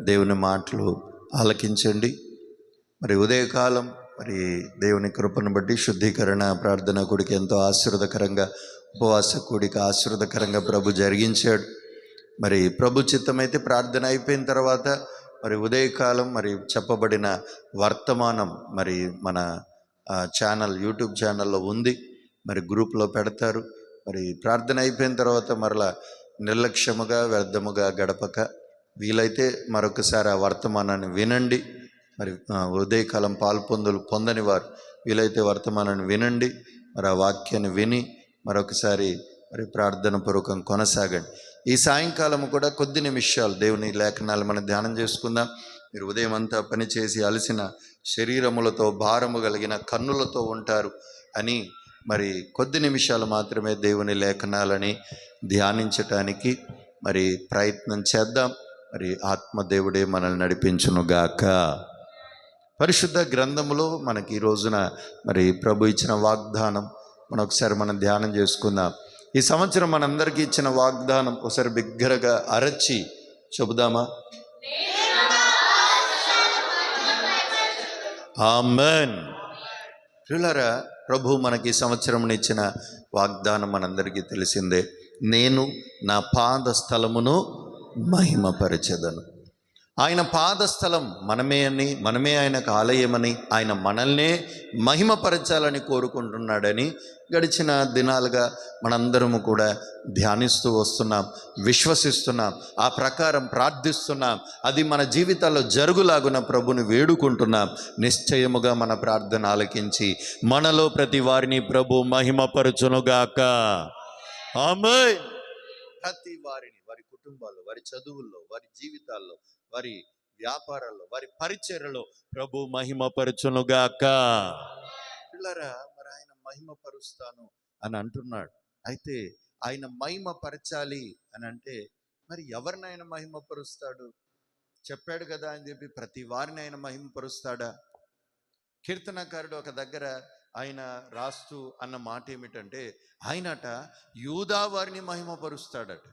దేవుని మాటలు ఆలకించండి. మరి ఉదయకాలం మరి దేవుని కృపను బట్టి శుద్ధీకరణ ప్రార్థన కూడిక ఎంతో ఆశీర్వదకరంగా, ఉపవాస కూడిక ఆశీర్వదకరంగా ప్రభు జరిగించాడు. మరి ప్రభు చిత్తమైతే ప్రార్థన అయిపోయిన తర్వాత మరి ఉదయకాలం మరి చెప్పబడిన వర్తమానం మరి మన ఛానల్, యూట్యూబ్ ఛానల్లో ఉంది. మరి గ్రూప్లో పెడతారు. మరి ప్రార్థన అయిపోయిన తర్వాత మరలా నిర్లక్ష్యముగా వ్యర్థముగా గడపక వీలైతే మరొకసారి ఆ వర్తమానాన్ని వినండి. మరి ఉదయకాలం పొందని వారు వీలైతే వర్తమానాన్ని వినండి. మరి ఆ వాక్యాన్ని విని మరొకసారి మరి ప్రార్థన పూర్వకం కొనసాగండి. ఈ సాయంకాలం కూడా కొద్ది నిమిషాలు దేవుని లేఖనాలు మనం ధ్యానం చేసుకుందాం. మీరు ఉదయం అంతా పనిచేసి అలసిన శరీరములతో, భారము కలిగిన కన్నులతో ఉంటారు అని మరి కొద్ది నిమిషాలు మాత్రమే దేవుని లేఖనాలని ధ్యానించటానికి మరి ప్రయత్నం చేద్దాం. మరి ఆత్మదేవుడే మనల్ని నడిపించునుగాక. పరిశుద్ధ గ్రంథములో మనకి ఈ రోజున మరి ప్రభు ఇచ్చిన వాగ్దానం ఒకసారి మనం ధ్యానం చేసుకుందాం. ఈ సంవత్సరం మనందరికీ ఇచ్చిన వాగ్దానం ఒకసారి బిగ్గరగా అరచి చెబుదామా? ఆమేన్. ప్రియులారా, ప్రభు మనకి ఈ సంవత్సరం ఇచ్చిన వాగ్దానం మనందరికీ తెలిసిందే. నేను నా పాద స్థలమును మహిమపరచెదను. ఆయన పాదస్థలం మనమే ఆయనకు ఆలయమని, ఆయన మనల్నే మహిమపరచాలని కోరుకుంటున్నాడని గడిచిన దినాలుగా మనందరము కూడా ధ్యానిస్తూ వస్తున్నాం, విశ్వసిస్తున్నాం, ఆ ప్రకారం ప్రార్థిస్తున్నాం. అది మన జీవితాల్లో జరుగులాగున ప్రభుని వేడుకుంటున్నాం. నిశ్చయముగా మన ప్రార్థన ఆలకించి మనలో ప్రతి వారిని ప్రభు మహిమపరచునుగాక. ఆమేన్. ప్రతి వారిని, వారి కుటుంబాల్లో, వారి చదువుల్లో, వారి జీవితాల్లో, వారి వ్యాపారాల్లో, వారి పరిచర్యలో ప్రభు మహిమపరచునుగాక. పిల్లరా, మరి ఆయన మహిమపరుస్తాను అని అంటున్నాడు. అయితే ఆయన మహిమపరచాలి అని అంటే మరి ఎవరిని ఆయన మహిమపరుస్తాడు? చెప్పాడు కదా అని చెప్పి ప్రతి వారిని ఆయన మహిమపరుస్తాడా? కీర్తనకారుడు ఒక దగ్గర ఆయన రాస్తూ అన్న మాట ఏమిటంటే, ఆయనట యూదా వారిని మహిమపరుస్తాడట.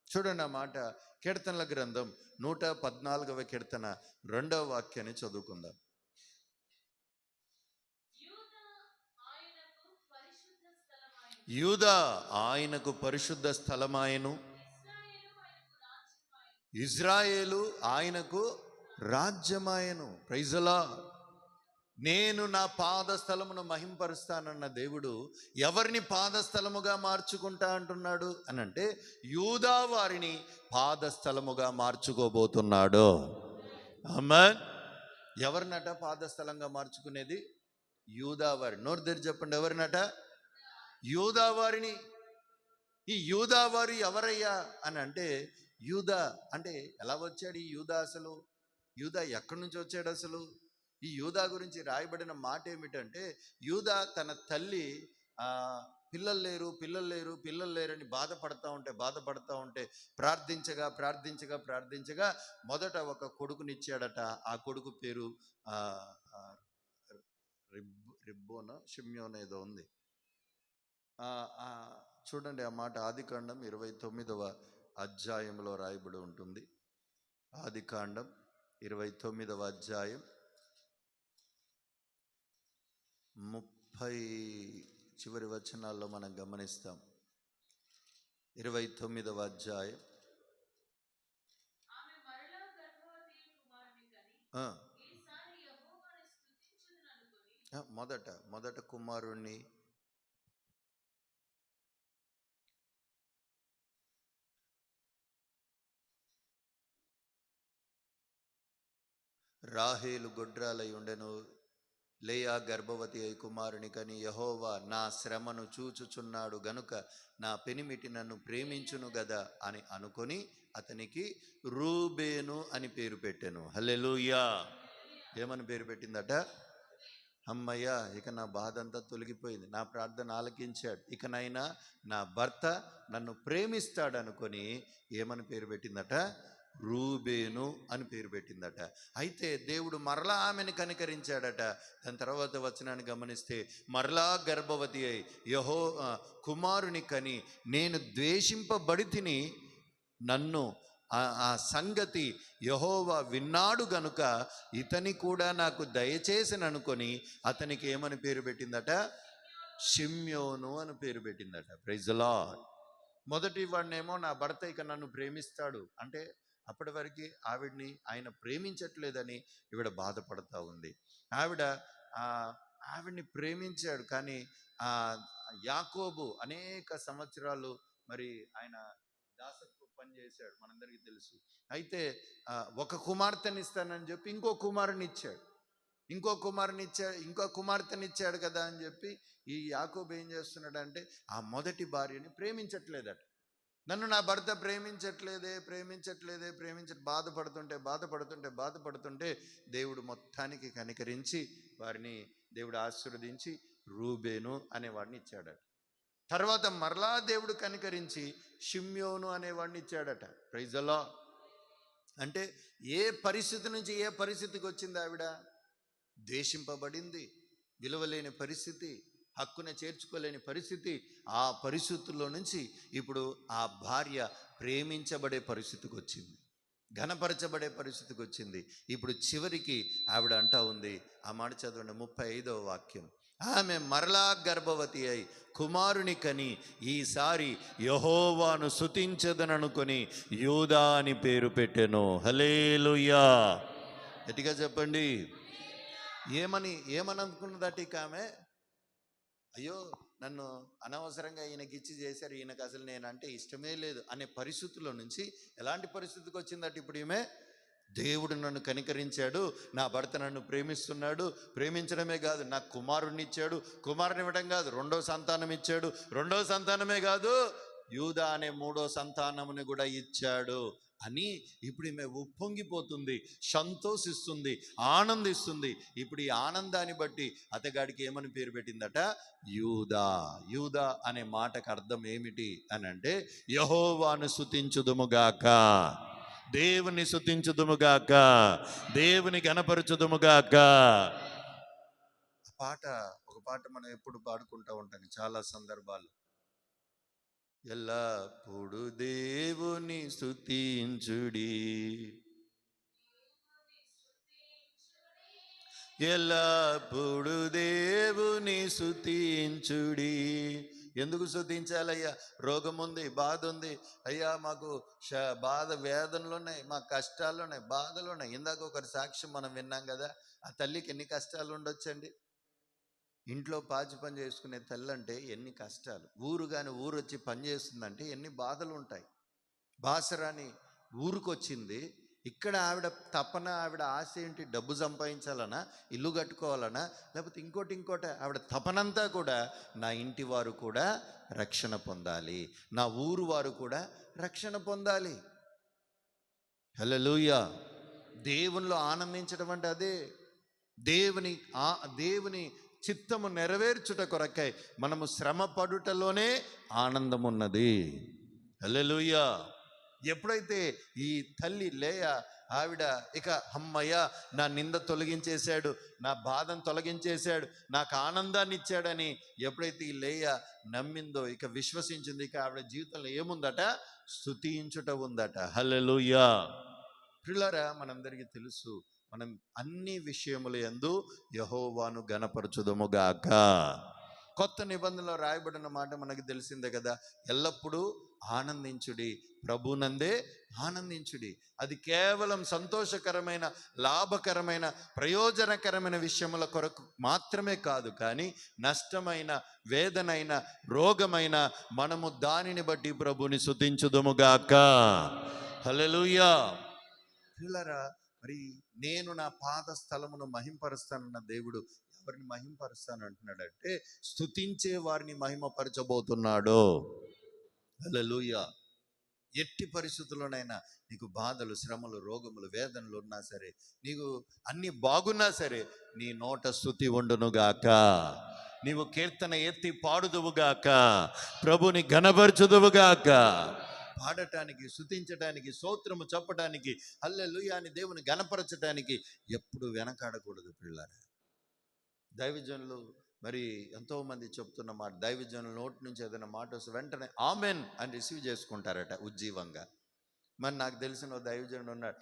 చూడండి ఆ మాట. కీర్తనల గ్రంథం 114వ కీర్తన 2వ వాక్యాన్ని చదువుకుందాం. యూదా ఆయనకు పరిశుద్ధ స్థలమాయను, ఇజ్రాయేలు ఆయనకు రాజ్యమాయను. Praise the lord. నేను నా పాదస్థలమును మహింపరుస్తానన్న దేవుడు ఎవరిని పాదస్థలముగా మార్చుకుంటా అంటున్నాడు అని అంటే, యూదా వారిని పాదస్థలముగా మార్చుకోబోతున్నాడు. ఆమేన్. ఎవరినట పాదస్థలంగా మార్చుకునేది? యూదా వారి. నోరు తెరిచి చెప్పండి, ఎవరినట? యూదా వారిని. ఈ యూదా వారు ఎవరయ్యా అని అంటే, యూదా అంటే ఎలా వచ్చాడు ఈ యూదా? అసలు యూదా ఎక్కడి నుంచి వచ్చాడు? అసలు ఈ యూదా గురించి రాయబడిన మాట ఏమిటంటే, యూదా తన తల్లి పిల్లలు లేరని బాధపడతా ఉంటే ప్రార్థించగా మొదట ఒక కొడుకునిచ్చాడట. ఆ కొడుకు పేరు రిబ్బోనో షిమ్యోనో ఏదో ఉంది. చూడండి ఆ మాట ఆదికాండం 29వ అధ్యాయంలో రాయబడి ఉంటుంది. ఆదికాండం 29వ అధ్యాయం 30 చివరి వచనాల్లో మనం గమనిస్తాం. 29వ అధ్యాయం మొదట కుమారుణ్ణి రాహేలు గొడ్రాలై ఉండెను, లేయా గర్భవతి అయి కుమారుని కని, యెహోవా నా శ్రమను చూచుచున్నాడు గనుక నా పెనిమిటి నన్ను ప్రేమించును గదా అని అనుకొని అతనికి రూబేను అని పేరు పెట్టెను. హల్లెలూయా. ఏమని పేరు పెట్టిందట? అమ్మయ్యా, ఇక నా బాధ అంతా తొలగిపోయింది, నా ప్రార్థన ఆలకించాడు, ఇకనైనా నా భర్త నన్ను ప్రేమిస్తాడు అనుకొని ఏమని పేరు పెట్టిందట? రూబేను అని పేరు పెట్టిందట. అయితే దేవుడు మరలా ఆమెను కనికరించాడట. దాని తర్వాత వచనాన్ని గమనిస్తే, మరలా గర్భవతి అయి కుమారుని కని, నేను ద్వేషింపబడి తిని నన్ను ఆ సంగతి యెహోవా విన్నాడు గనుక ఇతని కూడా నాకు దయచేసిన అనుకొని అతనికి ఏమని పేరు పెట్టిందట? షిమ్యోను అని పేరు పెట్టిందట. Praise the lord. మొదటి వాడినేమో నా భర్త ఇక నన్ను ప్రేమిస్తాడు అంటే, అప్పటి వరకు ఆవిడ్ని ఆయన ప్రేమించట్లేదని ఈవిడ బాధపడతా ఉంది. ఆవిడ ఆవిడ్ని ప్రేమించాడు, కానీ యాకోబు అనేక సంవత్సరాలు మరి ఆయన దాసత్వ పని చేశాడు, మనందరికీ తెలుసు. అయితే ఒక కుమార్తెని ఇస్తానని చెప్పి ఇంకో కుమార్తెనిచ్చాడు కదా అని చెప్పి ఈ యాకోబు ఏం చేస్తున్నాడంటే ఆ మొదటి భార్యని ప్రేమించట్లేదట. నన్ను నా భర్త ప్రేమించట్లేదే బాధపడుతుంటే దేవుడు మొత్తానికి కనికరించి వారిని దేవుడు ఆశీర్వదించి రూబేను అనేవాడిని ఇచ్చాడట. తర్వాత మరలా దేవుడు కనికరించి షిమ్యోను అనేవాడిని ఇచ్చాడట. Praise the lord. అంటే ఏ పరిస్థితి నుంచి ఏ పరిస్థితికి వచ్చింది ఆవిడ? ద్వేషింపబడింది, విలువలేని పరిస్థితి, హక్కున చేర్చుకోలేని పరిస్థితి. ఆ పరిస్థితుల్లో నుంచి ఇప్పుడు ఆ భార్య ప్రేమించబడే పరిస్థితికి వచ్చింది, ఘనపరచబడే పరిస్థితికి వచ్చింది. ఇప్పుడు చివరికి ఆవిడ అంటా ఉంది, ఆ మాట చదవండి, 35వ వాక్యం. ఆమె మరలా గర్భవతి అయి కుమారుని కని ఈసారి యెహోవాను స్తుతించదననుకొని యూదా అని పేరు పెట్టెను. హల్లెలూయా. గట్టిగా చెప్పండి. ఏమని అనుకున్నదట ఇక ఆమె? అయ్యో, నన్ను అనవసరంగా ఈయనకిచ్చి చేశారు, ఈయనకు అసలు నేనంటే ఇష్టమే లేదు అనే పరిస్థితుల్లో నుంచి ఎలాంటి పరిస్థితికి వచ్చిందట ఇప్పుడు ఈమె? దేవుడు నన్ను కనికరించాడు, నా భర్త నన్ను ప్రేమిస్తున్నాడు, ప్రేమించడమే కాదు నాకు కుమారుణ్ణి ఇచ్చాడు, కుమారుని ఇవ్వడం కాదు రెండో సంతానం ఇచ్చాడు, రెండో సంతానమే కాదు యూదా అనే మూడో సంతానముని కూడా ఇచ్చాడు అని ఇప్పుడు ఈమె ఉప్పొంగిపోతుంది, సంతోషిస్తుంది, ఆనందిస్తుంది. ఇప్పుడు ఈ ఆనందాన్ని బట్టి అతగాడికి ఏమని పేరు పెట్టిందట? యూదా. యూదా అనే మాటకు అర్థం ఏమిటి అని అంటే యెహోవాను స్తుతించుదుముగాక, దేవుని స్తుతించుదుముగాక, దేవుని ఘనపరచుదుముగాక. ఒక పాట మనం ఎప్పుడు పాడుకుంటూ ఉంటాం చాలా సందర్భాలు. ఎల్లప్పుడు దేవుని స్తుతించుడి, ఎల్లప్పుడు దేవుని స్తుతించుడి. ఎందుకు స్తుతించాలయ్యా? రోగం ఉంది, బాధ ఉంది, అయ్యా మాకు బాధ, వేదనలు ఉన్నాయి, మా కష్టాలు ఉన్నాయి, బాధలు ఉన్నాయి. ఇందాక ఒకరి సాక్ష్యం మనం విన్నాం కదా, ఆ తల్లికి ఎన్ని కష్టాలు ఉండొచ్చండి. ఇంట్లో పాచి పని చేసుకునే తల్లి అంటే ఎన్ని కష్టాలు, ఊరు వచ్చి పని చేస్తుందంటే ఎన్ని బాధలు ఉంటాయి. బాసరాని ఊరికొచ్చింది, ఇక్కడ ఆవిడ తపన, ఆవిడ ఆశ ఏంటి? డబ్బు సంపాదించాలనా, ఇల్లు కట్టుకోవాలనా, లేకపోతే ఇంకోటి ఆవిడ తపనంతా కూడా నా ఇంటి వారు కూడా రక్షణ పొందాలి, నా ఊరు వారు కూడా రక్షణ పొందాలి. హల్లెలూయా. దేవునిలో ఆనందించడం అంటే అదే. దేవుని చిత్తము నెరవేర్చుట కొరకై మనము శ్రమ పడుటలోనే ఆనందం ఉన్నది. హల్లెలూయా. ఎప్పుడైతే ఈ తల్లి లేయా ఆవిడ ఇక అమ్మయ్య నా నింద తొలగించేశాడు, నా బాధను తొలగించేశాడు, నాకు ఆనందాన్ని ఇచ్చాడని ఎప్పుడైతే ఈ లేయా నమ్మిందో, ఇక విశ్వసించింది, ఇక ఆవిడ జీవితంలో ఏముందట? స్తుతించుట ఉందట. హల్లెలూయా. ప్రియులారా, మనందరికీ తెలుసు, మనం అన్ని విషయముల యందు యెహోవాను ఘనపరచుదుముగాక. కొత్త నిబంధనలో రాయబడిన మాట మనకు తెలిసిందే కదా, ఎల్లప్పుడూ ఆనందించుడి, ప్రభునందే ఆనందించుడి. అది కేవలం సంతోషకరమైన, లాభకరమైన, ప్రయోజనకరమైన విషయముల కొరకు మాత్రమే కాదు, కానీ నష్టమైన, వేదనైన, రోగమైన మనము దానిని బట్టి ప్రభుని స్తుతించుదుముగాక. హల్లెలూయా. పిల్లరా, మరి నేను నా పాద స్థలమును మహింపరుస్తానన్న దేవుడు ఎవరిని మహింపరుస్తాను అంటున్నాడంటే స్తుతించే వారిని మహిమపరచబోతున్నాడు. హల్లెలూయా. ఎట్టి పరిస్థితుల్లోనైనా నీకు బాధలు, శ్రమలు, రోగములు, వేదనలు ఉన్నా సరే, నీకు అన్ని బాగున్నా సరే, నీ నోట స్తుతి ఉండునుగాక, నీవు కీర్తన ఎత్తి పాడుదువుగాక, ప్రభుని ఘనపరచుదువుగాక. పాడటానికి, స్తుతించడానికి, స్తోత్రము చెప్పడానికి, హల్లెలూయా అని దేవుని ఘనపరచడానికి ఎప్పుడు వెనకాడకూడదు. పిల్లలు, దైవజనులు మరి ఎంతోమంది చెప్తున్న మాట, దైవజనుల నోటి నుంచి ఏదైనా మాట వస్తే వెంటనే ఆమెన్ అని రిసీవ్ చేసుకుంటారట ఉజ్జీవంగా. మరి నాకు తెలిసిన ఓ దైవజనుడు ఉన్నాడు,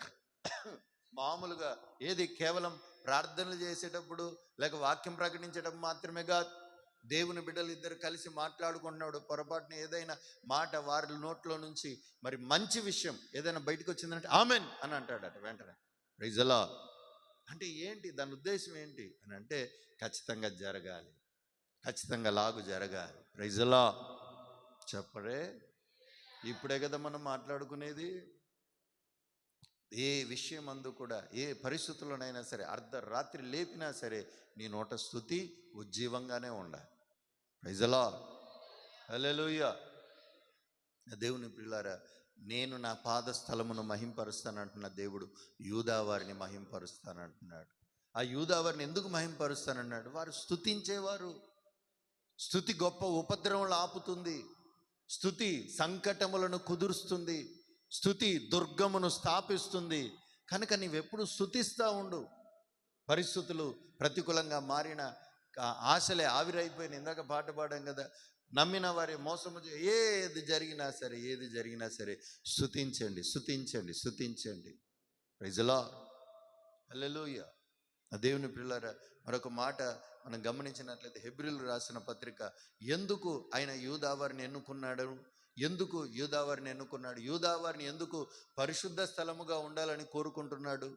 మామూలుగా ఏది కేవలం ప్రార్థనలు చేసేటప్పుడు లేక వాక్యం ప్రకటించేటప్పుడు మాత్రమే కాదు, దేవుని బిడ్డలు ఇద్దరు కలిసి మాట్లాడుకుంటున్నాడు, పొరపాటున ఏదైనా మాట వారి నోట్లో నుంచి మరి మంచి విషయం ఏదైనా బయటకు వచ్చిందంటే ఆమెన్ అని అంటాడట వెంటనే. Praise the lord. అంటే ఏంటి దాని ఉద్దేశం ఏంటి అని అంటే ఖచ్చితంగా జరగాలి, ఖచ్చితంగా లాగు జరగాలి. Praise the lord. చెప్పరే, ఇప్పుడే కదా మనం మాట్లాడుకునేది. ఏ విషయం అందు కూడా ఏ పరిస్థితుల్లోనైనా సరే అర్ధరాత్రి లేపినా సరే నీ నోట స్తుతి ఉజ్జీవంగానే ఉండాలి. Praise the lord. హల్లెలూయా. దేవుని ప్రియులారా, నేను నా పాద స్థలమును మహింపరుస్తానంటున్న దేవుడు యూదా వారిని మహింపరుస్తానంటున్నాడు. ఆ యూదా వారిని ఎందుకు మహింపరుస్తానన్నాడు? వారు స్తుతించేవారు. స్తుతి గొప్ప ఉపద్రవములు ఆపుతుంది, స్తుతి సంకటములను కుదురుస్తుంది, స్తుతి దుర్గమును స్థాపిస్తుంది. కనుక నీవెప్పుడు స్తుతిస్తూ ఉండు. పరిస్థితులు ప్రతికూలంగా మారిన ఆశలే ఆవిరైపోయిన, ఇందాక పాట పాడాం కదా, నమ్మిన వారి మోసము ఏది జరిగినా సరే స్తుతించండి, స్తుతించండి, స్తుతించండి. Praise the lord. హల్లెలూయా. దేవుని పిల్లరా, మరొక మాట మనం గమనించినట్లయితే హెబ్రీయులకు రాసిన పత్రిక, ఎందుకు ఆయన యూదావారిని ఎన్నుకున్నాడు, ఎందుకు యూదావారిని ఎన్నుకున్నాడు, యూదావారిని ఎందుకు పరిశుద్ధ స్థలముగా ఉండాలని కోరుకుంటున్నాడు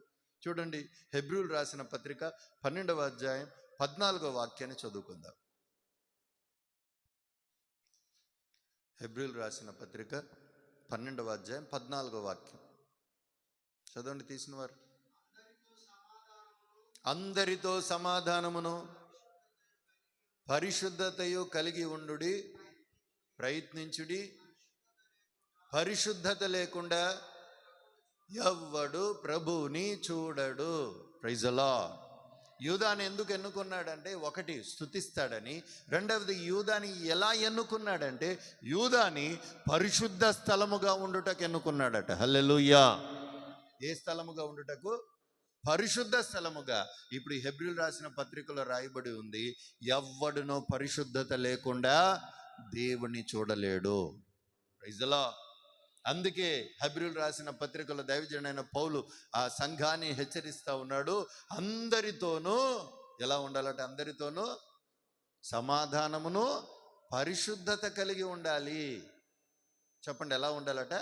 చూడండి. హెబ్రీయులకు రాసిన పత్రిక 12వ అధ్యాయం 14వ వాక్యాన్ని చదువుకుందాం. హెబ్రీయులకు రాసిన పత్రిక 12వ అధ్యాయం 14వ వాక్యం చదవండి తీసిన వారు. అందరితో సమాధానమును పరిశుద్ధతయు కలిగి ఉండుడి, ప్రయత్నించుడి, పరిశుద్ధత లేకుండా ఎవ్వడు ప్రభువుని చూడడు. Praise the lord. యూదాని ఎందుకు ఎన్నుకున్నాడంటే ఒకటి స్తుతిస్తాడని, రెండవది యూదాని ఎలా ఎన్నుకున్నాడంటే యూదాని పరిశుద్ధ స్థలముగా ఉండుటకు ఎన్నుకున్నాడట. హల్లెలూయా. ఏ స్థలముగా ఉండుటకు? పరిశుద్ధ స్థలముగా. ఇప్పుడు ఈ హెబ్రీయులకు రాసిన పత్రికలో రాయబడి ఉంది, ఎవ్వడునో పరిశుద్ధత లేకుండా దేవుణ్ణి చూడలేడు. Praise the lord. అందుకే హెబ్రీయులకు రాసిన పత్రికలో దైవజనుడైన పౌలు ఆ సంఘాన్ని హెచ్చరిస్తూ ఉన్నాడు, అందరితోనూ ఎలా ఉండాలంటే అందరితోనూ సమాధానమును పరిశుద్ధత కలిగి ఉండాలి. చెప్పండి, ఎలా ఉండాలట?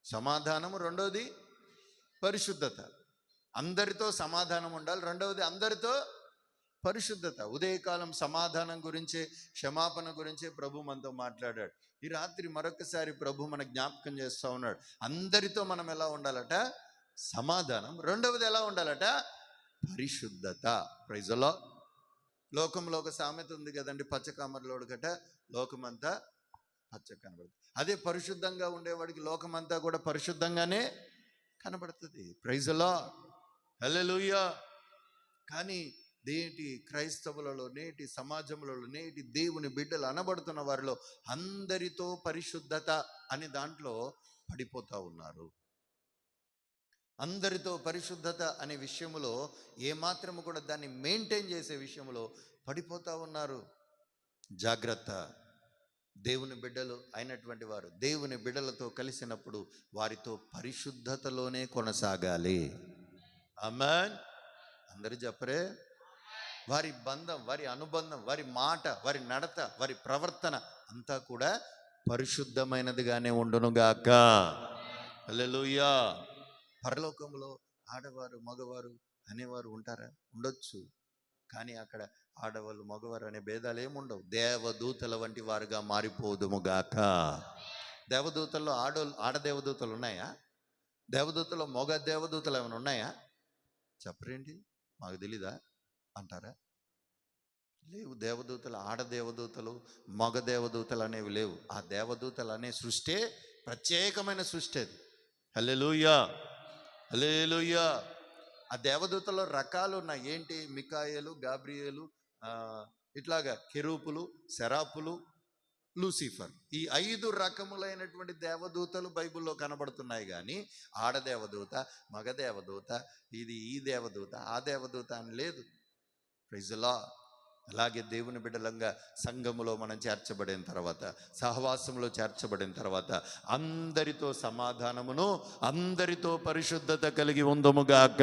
సమాధానము, రెండోది పరిశుద్ధత. అందరితో సమాధానం ఉండాలి, రెండవది అందరితో పరిశుద్ధత. ఉదయకాలం సమాధానం గురించే, క్షమాపణ గురించే ప్రభు మనతో మాట్లాడాడు. ఈ రాత్రి మరొకసారి ప్రభు మన జ్ఞాపకం చేస్తూ ఉన్నాడు, అందరితో మనం ఎలా ఉండాలట? సమాధానం. రెండవది ఎలా ఉండాలట? పరిశుద్ధత. Praise the lord. లోకంలో ఒక సామెత ఉంది కదండి, పచ్చకామర్లోడు గట లోకమంతా పచ్చ కనబడుతుంది. అదే పరిశుద్ధంగా ఉండేవాడికి లోకమంతా కూడా పరిశుద్ధంగానే కనబడుతుంది. Praise the lord. హల్లెలూయా. కానీ నేటి క్రైస్తవులలో, నేటి సమాజంలో, నేటి దేవుని బిడ్డలు అనబడుతున్న వారిలో అందరితో పరిశుద్ధత అనే దాంట్లో పడిపోతూ ఉన్నారు. అందరితో పరిశుద్ధత అనే విషయంలో ఏమాత్రము కూడా దాన్ని మెయింటైన్ చేసే విషయంలో పడిపోతూ ఉన్నారు. జాగ్రత్త. దేవుని బిడ్డలు అయినటువంటి వారు దేవుని బిడ్డలతో కలిసినప్పుడు వారితో పరిశుద్ధతలోనే కొనసాగాలి. ఆమేన్. అందరూ చెప్పరే. వారి బంధం, వారి అనుబంధం, వారి మాట, వారి నడత, వారి ప్రవర్తన అంతా కూడా పరిశుద్ధమైనదిగానే ఉండునుగాక. హల్లెలూయా. పరలోకంలో ఆడవారు మగవారు అనేవారు ఉంటారా? ఉండొచ్చు. కానీ అక్కడ ఆడవాళ్ళు మగవారు అనే భేదాలు ఏముండవు. దేవదూతల వంటి వారుగా మారిపోదుముగాక. దేవదూతల్లో ఆడదేవదూతలు ఉన్నాయా? దేవదూతలో మగ దేవదూతలు ఏమైనా ఉన్నాయా? చెప్పరేంటి, మాకు తెలీదా అంటారా? లేవు. దేవదూతలు, ఆడదేవదూతలు, మగ దేవదూతలు అనేవి లేవు. ఆ దేవదూతలు అనే సృష్టి ప్రత్యేకమైన సృష్టి అది. హల్లెలూయా, హల్లెలూయా. ఆ దేవదూతలో రకాలు ఉన్నాయి. ఏంటి? మికాయేలు, గాబ్రియేలు, ఇట్లాగా కెరూపులు, సెరాపులు, లూసిఫర్. ఈ 5 రకములైనటువంటి దేవదూతలు బైబిల్లో కనబడుతున్నాయి. కానీ ఆడదేవదూత, మగ దేవదూత, ఇది ఈ దేవదూత, ఆ దేవదూత అని లేదు. Praise the lord. అలాగే దేవుని బిడ్డలంగా సంఘములో మనం చేర్చబడిన తర్వాత, సహవాసంలో చేర్చబడిన తర్వాత అందరితో సమాధానమును, అందరితో పరిశుద్ధత కలిగి ఉందముగాక.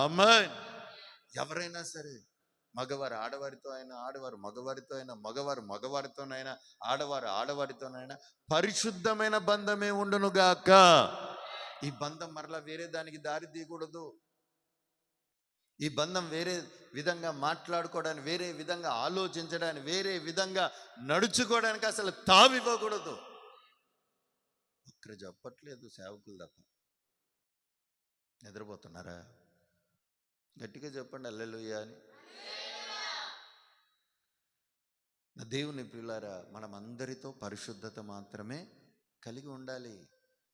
ఆమేన్. ఎవరైనా సరే, మగవారు ఆడవారితో అయినా, ఆడవారు మగవారితో అయినా, మగవారు మగవారితోనైనా, ఆడవారు ఆడవారితోనైనా పరిశుద్ధమైన బంధమే ఉండునుగాక. ఈ బంధం మరలా వేరే దానికి దారి తీయకూడదు. ఈ బంధం వేరే విధంగా మాట్లాడుకోవడానికి, వేరే విధంగా ఆలోచించడానికి, వేరే విధంగా నడుచుకోవడానికి అసలు తావివ్వకూడదు. ఒక్కరు చెప్పట్లేదు సేవకులు తప్ప. నిద్రపోతున్నారా? గట్టిగా చెప్పండి హల్లెలూయా అని. నా దేవుని ప్రియులారా, మనం అందరితో పరిశుద్ధత మాత్రమే కలిగి ఉండాలి.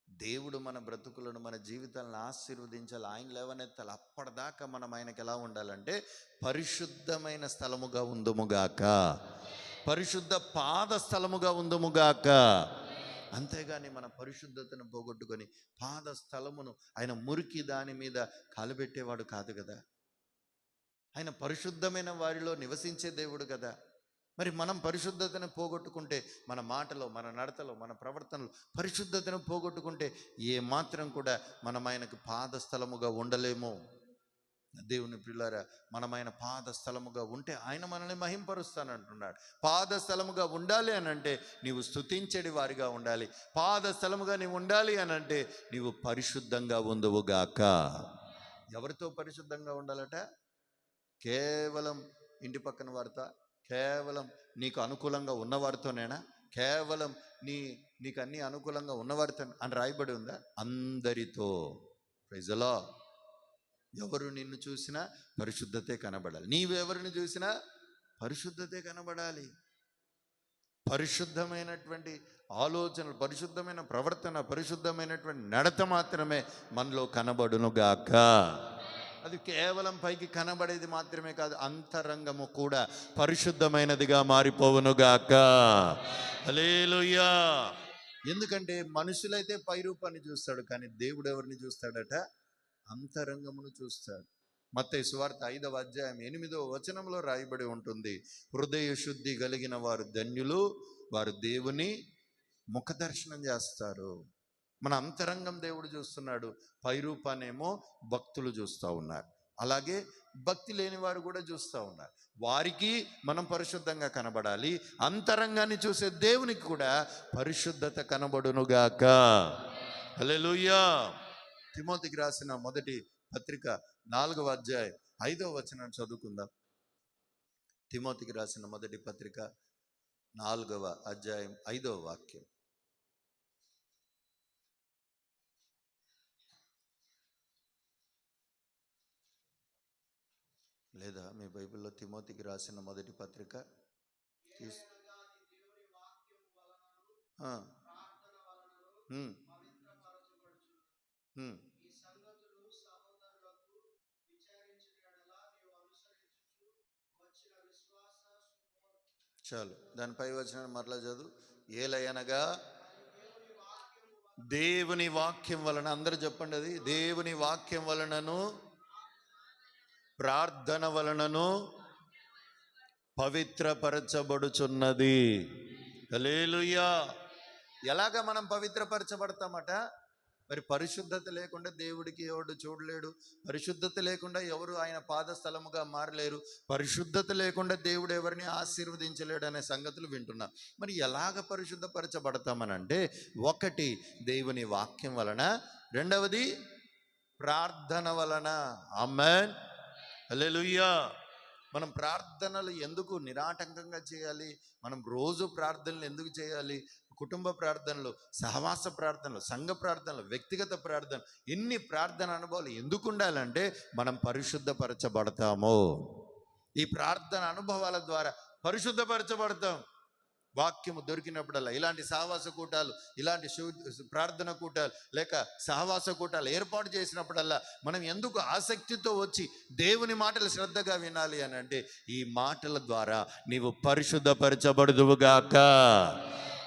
దేవుడు మన బ్రతుకులను, మన జీవితాలను ఆశీర్వదించాలి, ఆయన లేవనెత్తాలి. అప్పటిదాకా మనం ఆయనకి ఎలా ఉండాలంటే పరిశుద్ధమైన స్థలముగా ఉందుముగాక, పరిశుద్ధ పాద స్థలముగా ఉందుముగాక. అంతేగాని మన పరిశుద్ధతను పోగొట్టుకొని పాద స్థలమును, ఆయన మురికి దాని మీద కాలుబెట్టేవాడు కాదు కదా. ఆయన పరిశుద్ధమైన వారిలో నివసించే దేవుడు కదా. మరి మనం పరిశుద్ధతను పోగొట్టుకుంటే, మన మాటలో, మన నడతలో, మన ప్రవర్తనలో పరిశుద్ధతను పోగొట్టుకుంటే ఏ మాత్రం కూడా మనం ఆయనకు పాదస్థలముగా ఉండలేము. దేవుని ప్రియులారా, మనం ఆయన పాదస్థలముగా ఉంటే ఆయన మనల్ని మహింపరుస్తానంటున్నాడు. పాదస్థలముగా ఉండాలి అని అంటే నీవు స్తుతించడి వారిగా ఉండాలి. పాదస్థలముగా నీవు ఉండాలి అని అంటే నీవు పరిశుద్ధంగా ఉందువుగాక. ఎవరితో పరిశుద్ధంగా ఉండాలట? కేవలం ఇంటి పక్కన వారితో, కేవలం నీకు అనుకూలంగా ఉన్నవారితోనేనా? కేవలం నీకు అన్ని అనుకూలంగా ఉన్నవారితో అని రాయబడి ఉందా? అందరితో. Praise the lord. ఎవరు నిన్ను చూసినా పరిశుద్ధతే కనబడాలి. నీవెవరిని చూసినా పరిశుద్ధతే కనబడాలి. పరిశుద్ధమైనటువంటి ఆలోచనలు, పరిశుద్ధమైన ప్రవర్తన, పరిశుద్ధమైనటువంటి నడత మాత్రమే మనలో కనబడునుగాక. అది కేవలం పైకి కనబడేది మాత్రమే కాదు, అంతరంగము కూడా పరిశుద్ధమైనదిగా మారిపోవునుగాక. హల్లెలూయా. ఎందుకంటే మనుషులైతే పై రూపాన్ని చూస్తాడు, కానీ దేవుడు ఎవరిని చూస్తాడట? అంతరంగమును చూస్తాడు. మత్తయి సువార్త 5వ అధ్యాయం 8వ వచనంలో రాయబడి ఉంటుంది, హృదయ శుద్ధి కలిగిన వారు ధన్యులు, వారు దేవుని ముఖ దర్శనం చేస్తారు. మన అంతరంగం దేవుడు చూస్తున్నాడు, పై రూపాన్నేమో భక్తులు చూస్తూ ఉన్నారు. అలాగే భక్తి లేని వారు కూడా చూస్తూ ఉన్నారు. వారికి మనం పరిశుద్ధంగా కనబడాలి, అంతరంగాన్ని చూసే దేవునికి కూడా పరిశుద్ధత కనబడునుగాక. హల్లెలూయా. తిమోతికి రాసిన మొదటి పత్రిక 4వ అధ్యాయం 5వ వచనం చదువుకుందాం. తిమోతికి రాసిన మొదటి పత్రిక 4వ అధ్యాయం 5వ వాక్యం. లేదా మీ బైబిల్లో తిమోతికి రాసిన మొదటి పత్రిక చాలు, దానిపై వచ్చిన మరలా చదువు. ఏలయనగా దేవుని వాక్యం వలన, అందరూ చెప్పండి అది, దేవుని వాక్యం వలనను ప్రార్థన వలనను పవిత్రపరచబడుచున్నది. హల్లెలూయా. ఎలాగ మనం పవిత్రపరచబడతామట? మరి పరిశుద్ధత లేకుండా దేవుడికి ఎవడు చూడలేడు, పరిశుద్ధత లేకుండా ఎవరు ఆయన పాదస్థలముగా మారలేరు, పరిశుద్ధత లేకుండా దేవుడు ఎవరిని ఆశీర్వదించలేడు అనే సంగతులు వింటున్నాం. మరి ఎలాగ పరిశుద్ధపరచబడతామనంటే, ఒకటి దేవుని వాక్యం వలన, రెండవది ప్రార్థన వలన. ఆమేన్. హల్లెలూయా. మనం ప్రార్థనలు ఎందుకు నిరాటంకంగా చేయాలి? మనం రోజు ప్రార్థనలు ఎందుకు చేయాలి? కుటుంబ ప్రార్థనలు, సహవాస ప్రార్థనలు, సంఘ ప్రార్థనలు, వ్యక్తిగత ప్రార్థన, ఇన్ని ప్రార్థన అనుభవాలు ఎందుకు ఉండాలంటే మనం పరిశుద్ధపరచబడతాము. ఈ ప్రార్థన అనుభవాల ద్వారా పరిశుద్ధపరచబడతాం. వాక్యము దొరికినప్పుడల్లా ఇలాంటి సహవాస కూటాలు, ఇలాంటి ప్రార్థన కూటాలు లేక సహవాస కూటాలు ఏర్పాటు చేసినప్పుడల్లా మనం ఎందుకు ఆసక్తితో వచ్చి దేవుని మాటలు శ్రద్ధగా వినాలి అని అంటే, ఈ మాటల ద్వారా నీవు పరిశుద్ధపరచబడుదువుగాక.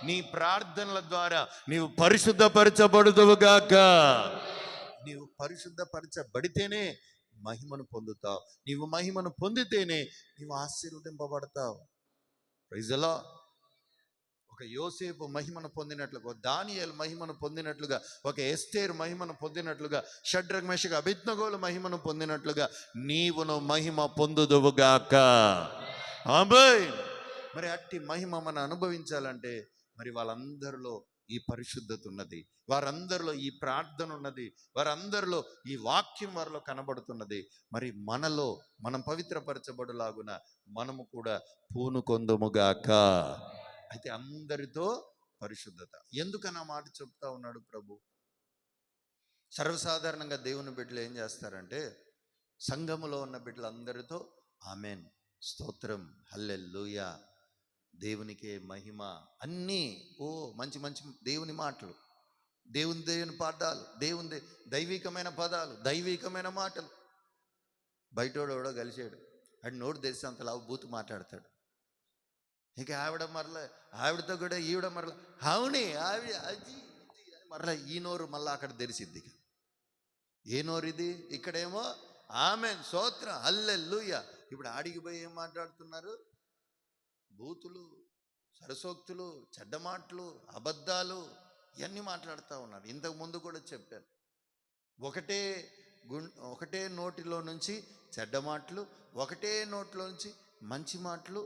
నీ ప్రార్థనల ద్వారా నీవు పరిశుద్ధపరచబడుదువుగాక. నీవు పరిశుద్ధపరచబడితేనే మహిమను పొందుతావు. నీవు మహిమను పొందితేనే నీవు ఆశీర్వదింపబడతావు. Praise the lord. ఒక యోసేపు మహిమను పొందినట్లుగా, ఒక దానియేలు మహిమను పొందినట్లుగా, ఒక ఎస్తేరు మహిమను పొందినట్లుగా, షడ్రక్ మేషక్ అబేద్నెగోలు మహిమను పొందినట్లుగా నీవును మహిమ పొందుదువుగాక. ఆమేన్. మరి అట్టి మహిమ మనం అనుభవించాలంటే మరి వాళ్ళందరిలో ఈ పరిశుద్ధత ఉన్నది, వారందరిలో ఈ ప్రార్థన ఉన్నది, వారందరిలో ఈ వాక్యం వారిలో కనబడుతున్నది. మరి మనలో మనం పవిత్రపరచబడులాగున మనము కూడా పూనుకొందుముగాక. అయితే అందరితో పరిశుద్ధత. ఎందుకని ఆ మాట చెప్తా ఉన్నాడు ప్రభు? సర్వసాధారణంగా దేవుని బిడ్డలు ఏం చేస్తారంటే సంఘములో ఉన్న బిడ్డలందరితో ఆమెన్, స్తోత్రం, హల్లెలూయా, దేవునికే మహిమ, అన్నీ మంచి మంచి దేవుని మాటలు, దేవుని పాఠాలు, దైవికమైన పదాలు, దైవికమైన మాటలు. బయటోడు ఎవడో కలిసాడు, అది నోటు తెరిచి అంతలా బూతు మాట్లాడతాడు. ఇక ఆవిడతో కూడా ఈవిడ మరలా అవునే ఆవిడ అది మరలా ఈ నోరు మళ్ళీ అక్కడ తెరిసిద్ది. ఏ నోరు ఇది? ఇక్కడేమో ఆమెన్, స్తోత్రం, హల్లెలూయా. ఇప్పుడు ఆడికి పోయి ఏం మాట్లాడుతున్నారు? బూతులు, సరసోక్తులు, చెడ్డ మాటలు, అబద్ధాలు ఇవన్నీ మాట్లాడుతూ ఉన్నారు. ఇంతకు ముందు కూడా చెప్పాను, ఒకటే నోటిలో నుంచి చెడ్డ మాటలు, ఒకటే నోటిలో నుంచి మంచి మాటలు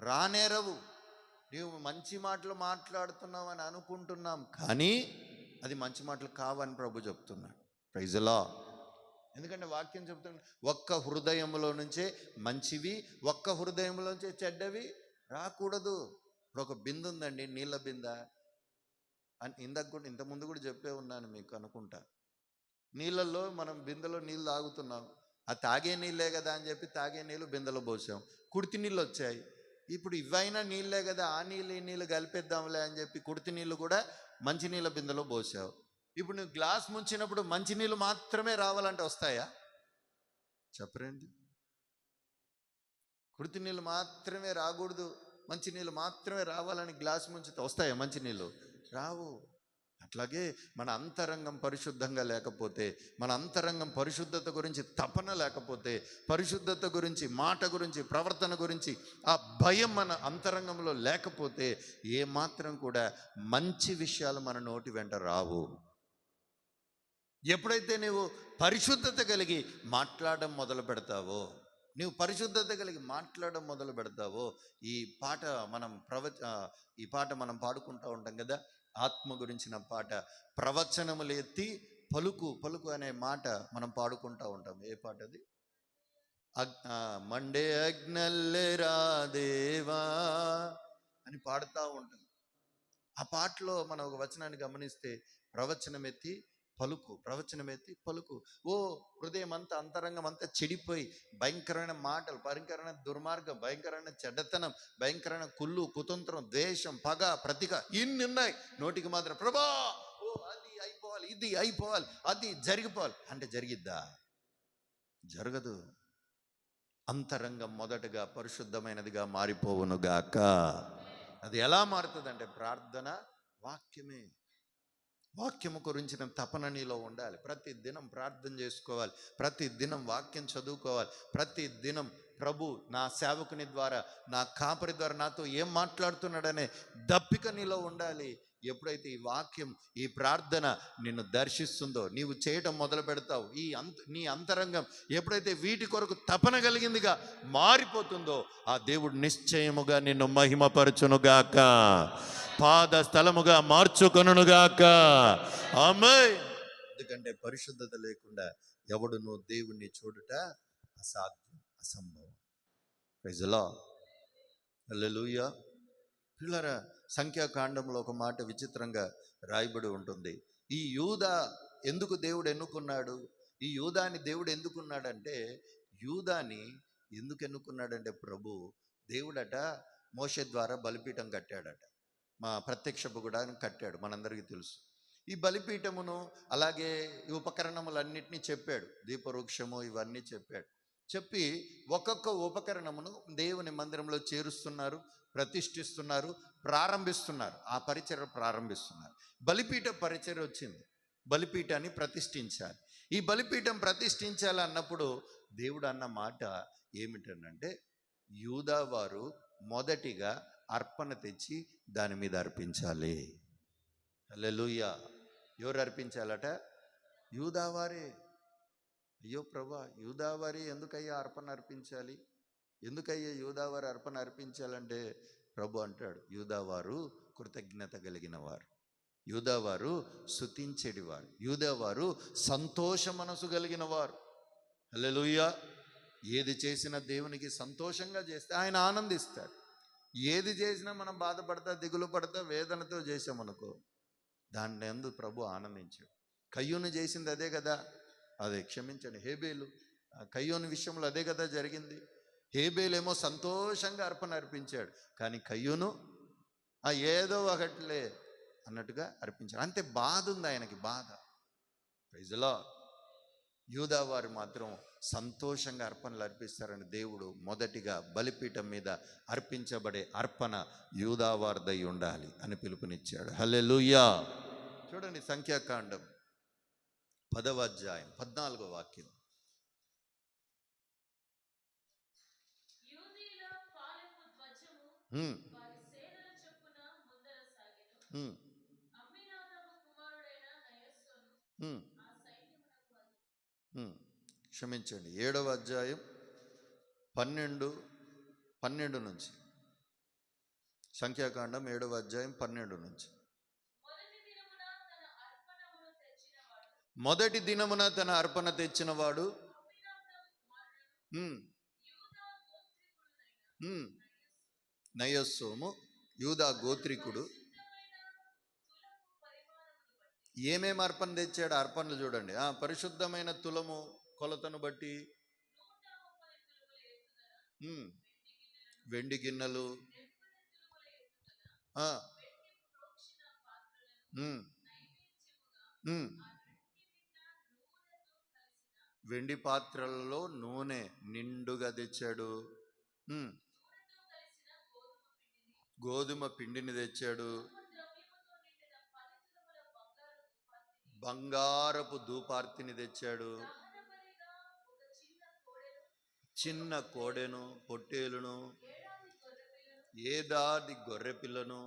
రానేరవు. నీవు మంచి మాటలు మాట్లాడుతున్నావు అని అనుకుంటున్నాం, కానీ అది మంచి మాటలు కావని ప్రభు చెప్తున్నాడు. Praise the lord. ఎందుకంటే వాక్యం చెప్తున్నాడు, ఒక్క హృదయంలో నుంచే మంచివి, ఒక్క హృదయంలో నుంచే చెడ్డవి రాకూడదు. ఇప్పుడు ఒక బిందె ఉందండి, నీళ్ళ బిందె అని ఇంతకుముందు కూడా చెప్పే ఉన్నాను మీకు అనుకుంటా. నీళ్ళల్లో మనం బిందెలో నీళ్ళు తాగుతున్నాం, ఆ తాగే నీళ్ళే కదా అని చెప్పి తాగే నీళ్ళు బిందెలో పోసాం, కుడితి నీళ్ళు వచ్చాయి. ఇప్పుడు ఇవైనా నీళ్ళే కదా, ఆ నీళ్ళు ఈ నీళ్ళు కలిపేద్దాంలే అని చెప్పి కుడితి నీళ్ళు కూడా మంచినీళ్ళ బిందెలో పోసావు. ఇప్పుడు నువ్వు గ్లాస్ ముంచినప్పుడు మంచినీళ్ళు మాత్రమే రావాలంటే వస్తాయా? చెప్పరండి. కుడితి నీళ్ళు మాత్రమే రాకూడదు, మంచినీళ్ళు మాత్రమే రావాలని గ్లాస్ ముంచితే వస్తాయా మంచినీళ్ళు? రావు. అట్లాగే మన అంతరంగం పరిశుద్ధంగా లేకపోతే, మన అంతరంగం పరిశుద్ధత గురించి తపన లేకపోతే, పరిశుద్ధత గురించి, మాట గురించి, ప్రవర్తన గురించి ఆ భయం మన అంతరంగంలో లేకపోతే ఏమాత్రం కూడా మంచి విషయాలు మన నోటి వెంట రావు. ఎప్పుడైతే నువ్వు పరిశుద్ధత కలిగి మాట్లాడడం మొదలు పెడతావో, ఈ పాట మనం పాడుకుంటూ ఉంటాం కదా, ఆత్మ గురించిన పాట, ప్రవచనములు ఎత్తి పలుకు అనే మాట మనం పాడుకుంటూ ఉంటాం. ఏ పాట అది? మండే అగ్నల్లెరా దేవా అని పాడుతూ ఉంటాం. ఆ పాటలో మనం ఒక వచనాన్ని గమనిస్తే, ప్రవచనం ఎత్తి పలుకు. హృదయం అంతా, అంతరంగం అంతా చెడిపోయి భయంకరమైన మాటలు, భయంకరమైన దుర్మార్గం, భయంకరమైన చెడ్డతనం, భయంకరమైన కుళ్ళు, కుతంత్రం, ద్వేషం, పగ, ప్రతిక ఇన్ని ఉన్నాయి. నోటికి మాత్రం ప్రభా అది అయిపోవాలి, ఇది అయిపోవాలి, అది జరిగిపోవాలి అంటే జరిగిద్దా? జరగదు. అంతరంగం మొదటగా పరిశుద్ధమైనదిగా మారిపోవునుగాక. అది ఎలా మారుతుందంటే ప్రార్థన, వాక్యము గురించిన తపన నీలో ఉండాలి. ప్రతి దినం ప్రార్థన చేసుకోవాలి, ప్రతి దినం వాక్యం చదువుకోవాలి, ప్రతి దినం ప్రభు నా సేవకుని ద్వారా, నా కాపరి ద్వారా నాతో ఏం మాట్లాడుతున్నాడనే దప్పిక నీలో ఉండాలి. ఎప్పుడైతే ఈ వాక్యం, ఈ ప్రార్థన నిన్ను దర్శిస్తుందో, నీవు చేయటం మొదలు పెడతావు, నీ అంతరంగం ఎప్పుడైతే వీటి కొరకు తపన కలిగిందిగా మారిపోతుందో, ఆ దేవుడు నిశ్చయముగా నిన్ను మహిమపరచునుగాక, పాద స్థలముగా మార్చుకొనుగాక. ఆమేన్. ఎందుకంటే పరిశుద్ధత లేకుండా ఎవడును దేవుణ్ణి చూడుట అసాధ్యం, అసంభవం. Praise the lord. హల్లెలూయా. పిల్లరా, సంఖ్యాకాండంలో ఒక మాట విచిత్రంగా రాయబడి ఉంటుంది. ఈ యూదా ఎందుకు దేవుడు ఎన్నుకున్నాడు? ఈ యూదాని దేవుడు ఎందుకున్నాడంటే, ప్రభు దేవుడట మోషే ద్వారా బలిపీఠం కట్టాడట, మా ప్రత్యక్షపు కూడా కట్టాడు, మనందరికీ తెలుసు. ఈ బలిపీఠమును అలాగే ఈ ఉపకరణములన్నిటినీ చెప్పాడు, దీపవృక్షము ఇవన్నీ చెప్పి ఒక్కొక్క ఉపకరణమును దేవుని మందిరంలో చేరుస్తున్నారు, ప్రతిష్ఠిస్తున్నారు, ప్రారంభిస్తున్నారు. ఆ పరిచర్య ప్రారంభిస్తున్నారు. బలిపీఠ పరిచర్య వచ్చింది. బలిపీఠాన్ని ప్రతిష్ఠించాలి. ఈ బలిపీఠం ప్రతిష్ఠించాలన్నప్పుడు దేవుడు అన్న మాట ఏమిటనంటే, యూదా వారు మొదటిగా అర్పణ తెచ్చి దాని మీద అర్పించాలి. హల్లెలూయా. ఎవరు అర్పించాలట? యూదావారే. అయ్యో ప్రభా, యూదావారి ఎందుకయ్యా అర్పణ అర్పించాలి? ఎందుకయ్యా యూదావారు అర్పణ అర్పించాలంటే ప్రభు అంటాడు, యూదావారు కృతజ్ఞత కలిగిన వారు, యూదావారు స్తుతించేటివారు, యూదావారు సంతోష మనసు కలిగిన వారు. హల్లెలూయా. ఏది చేసినా దేవునికి సంతోషంగా చేస్తే ఆయన ఆనందిస్తాడు. ఏది చేసినా మనం బాధపడతా, దిగులు పడతా, వేదనతో చేసామనుకో దాన్ని ఎందు ప్రభు ఆనందించాడు. కయ్యూను చేసింది అదే కదా, అదే క్షమించండి, హేబేలు, కయ్యూను విషయంలో అదే కదా జరిగింది. హేబేలేమో సంతోషంగా అర్పణ అర్పించాడు, కానీ కయ్యూను ఏదో ఒకటిలే అన్నట్టుగా అర్పించాడు. అంతే, బాధ ఉంది ఆయనకి, బాధ. Praise the lord. యూదా వారు మాత్రం సంతోషంగా అర్పణలు అర్పిస్తారని దేవుడు మొదటిగా బలిపీఠం మీద అర్పించబడే అర్పణ యూదా వారిదై ఉండాలి అని పిలుపునిచ్చాడు. హల్లెలూయా. చూడండి, సంఖ్యాకాండం 10వ అధ్యాయం 14వ వాక్యం. క్షమించండి, 7వ అధ్యాయం 12 నుంచి. సంఖ్యాకాండం 7వ అధ్యాయం 12 నుంచి. మొదటి దినమున తన అర్పణ తెచ్చినవాడు నయస్సోము, యూదా గోత్రికుడు. ఏమేమి అర్పణ తెచ్చాడు? అర్పణలు చూడండి. పరిశుద్ధమైన తులము కొలతను బట్టి వెండి గిన్నెలు, వెండి పాత్రలలో నూనె నిండుగా తెచ్చాడు. గోధుమ పిండిని తెచ్చాడు. బంగారపు ధూపార్తిని తెచ్చాడు. చిన్న కోడెను, పొట్టేలును, ఏదాది గొర్రె పిల్లను,